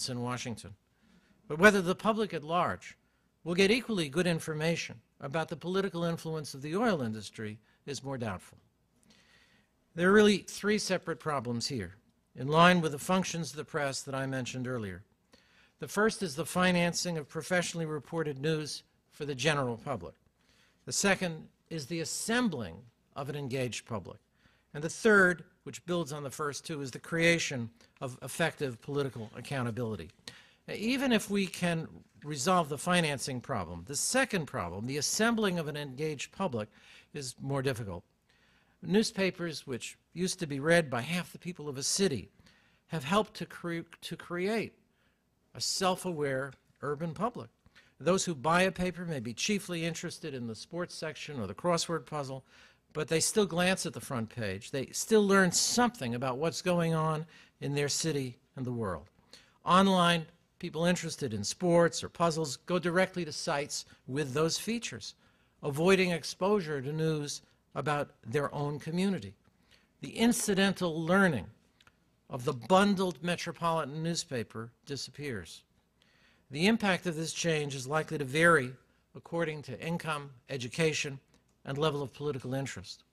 in Washington. But whether the public at large will get equally good information about the political influence of the oil industry is more doubtful. There are really three separate problems here, in line with the functions of the press that I mentioned earlier. The first is the financing of professionally reported news for the general public. The second is the assembling of an engaged public. And the third, which builds on the first two, is the creation of effective political accountability. Even if we can resolve the financing problem, the second problem, the assembling of an engaged public, is more difficult. Newspapers, which used to be read by half the people of a city, have helped to create a self-aware urban public. Those who buy a paper may be chiefly interested in the sports section or the crossword puzzle, but they still glance at the front page. They still learn something about what's going on in their city and the world. Online, people interested in sports or puzzles go directly to sites with those features, avoiding exposure to news about their own community. The incidental learning of the bundled metropolitan newspaper disappears. The impact of this change is likely to vary according to income, education, and level of political interest.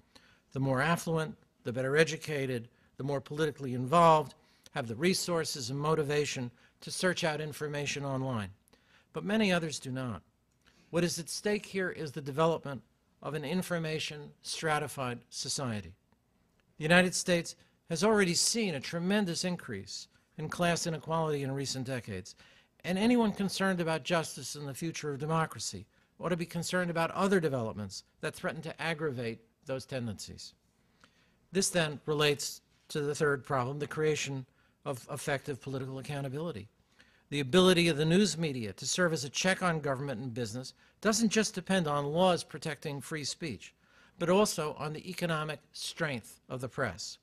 The more affluent, the better educated, the more politically involved, have the resources and motivation to search out information online. But many others do not. What is at stake here is the development of an information stratified society. The United States has already seen a tremendous increase in class inequality in recent decades, and anyone concerned about justice and the future of democracy ought to be concerned about other developments that threaten to aggravate those tendencies. This then relates to the third problem, the creation of effective political accountability. The ability of the news media to serve as a check on government and business doesn't just depend on laws protecting free speech, but also on the economic strength of the press.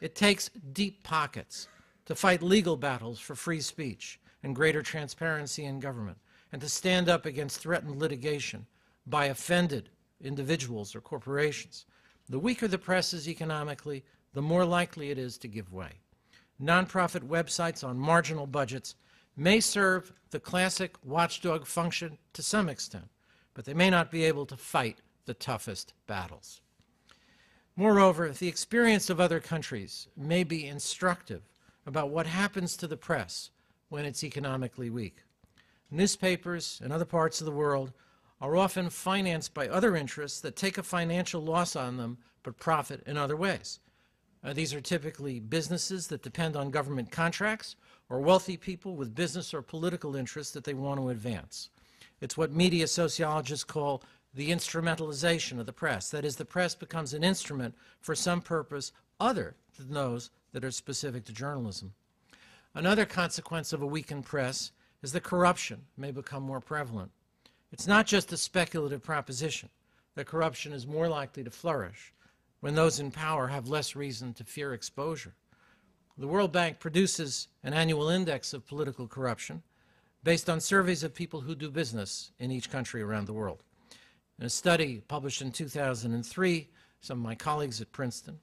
It takes deep pockets to fight legal battles for free speech and greater transparency in government, and to stand up against threatened litigation by offended individuals or corporations. The weaker the press is economically, the more likely it is to give way. Nonprofit websites on marginal budgets may serve the classic watchdog function to some extent, but they may not be able to fight the toughest battles. Moreover, the experience of other countries may be instructive about what happens to the press when it's economically weak. Newspapers in other parts of the world are often financed by other interests that take a financial loss on them but profit in other ways. These are typically businesses that depend on government contracts or wealthy people with business or political interests that they want to advance. It's what media sociologists call the instrumentalization of the press. That is, the press becomes an instrument for some purpose other than those that are specific to journalism. Another consequence of a weakened press is that corruption may become more prevalent. It's not just a speculative proposition that corruption is more likely to flourish when those in power have less reason to fear exposure. The World Bank produces an annual index of political corruption based on surveys of people who do business in each country around the world. In a study published in 2003, some of my colleagues at Princeton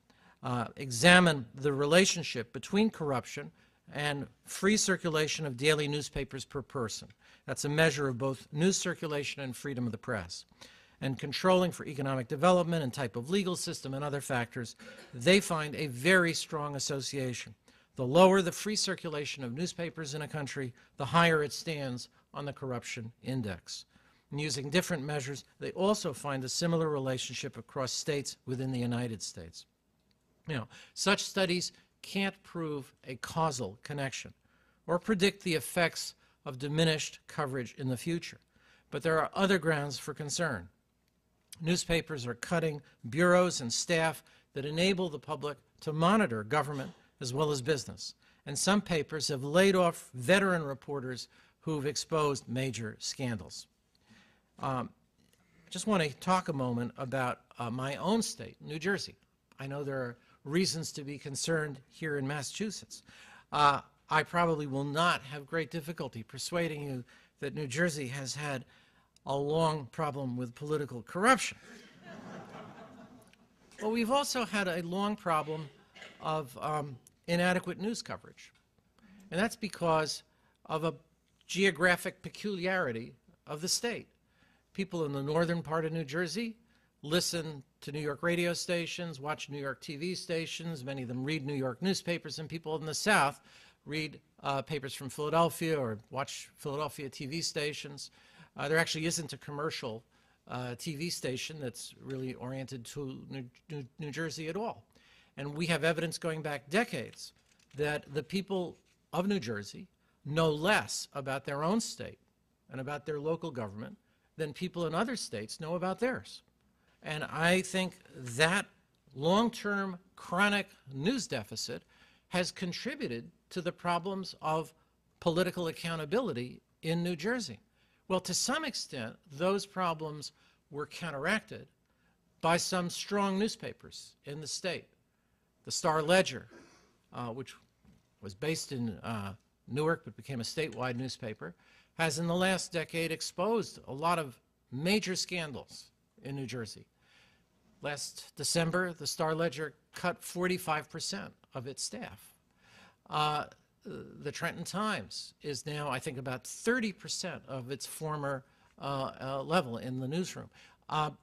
examined the relationship between corruption and free circulation of daily newspapers per person. That's a measure of both news circulation and freedom of the press. And controlling for economic development and type of legal system and other factors, they find a very strong association. The lower the free circulation of newspapers in a country, the higher it stands on the corruption index. And using different measures, they also find a similar relationship across states within the United States. Now, such studies can't prove a causal connection or predict the effects of diminished coverage in the future, but there are other grounds for concern. Newspapers are cutting bureaus and staff that enable the public to monitor government as well as business, and some papers have laid off veteran reporters who've exposed major scandals. I just want to talk a moment about my own state, New Jersey. I know there are reasons to be concerned here in Massachusetts. I probably will not have great difficulty persuading you that New Jersey has had a long problem with political corruption. But we've also had a long problem of inadequate news coverage. And that's because of a geographic peculiarity of the state. People in the northern part of New Jersey listen to New York radio stations, watch New York TV stations, many of them read New York newspapers, and people in the South read papers from Philadelphia or watch Philadelphia TV stations. There actually isn't a commercial TV station that's really oriented to New Jersey at all. And we have evidence going back decades that the people of New Jersey know less about their own state and about their local government than people in other states know about theirs. And I think that long-term chronic news deficit has contributed to the problems of political accountability in New Jersey. Well, to some extent, those problems were counteracted by some strong newspapers in the state. The Starr Ledger, which was based in Newark but became a statewide newspaper, has in the last decade exposed a lot of major scandals in New Jersey. Last December, the Starr Ledger cut 45% of its staff. The Trenton Times is now, I think, about 30% of its former level in the newsroom.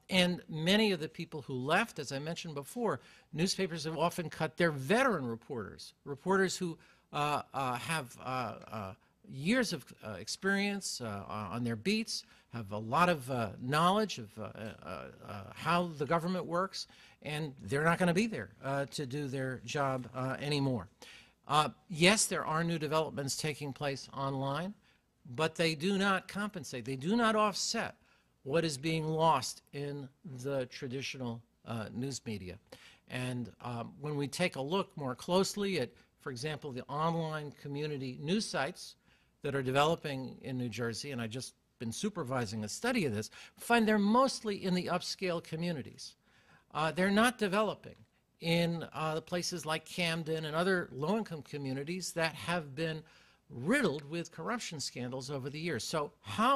And many of the people who left, as I mentioned before, newspapers have often cut their veteran reporters, reporters who have years of experience on their beats, have a lot of knowledge of how the government works, and they're not going to be there to do their job anymore. Yes, there are new developments taking place online, but they do not compensate. They do not offset what is being lost in the traditional news media. And when we take a look more closely at, for example, the online community news sites that are developing in New Jersey, and I've just been supervising a study of this, find they're mostly in the upscale communities. They're not developing in places like Camden and other low-income communities that have been riddled with corruption scandals over the years. So how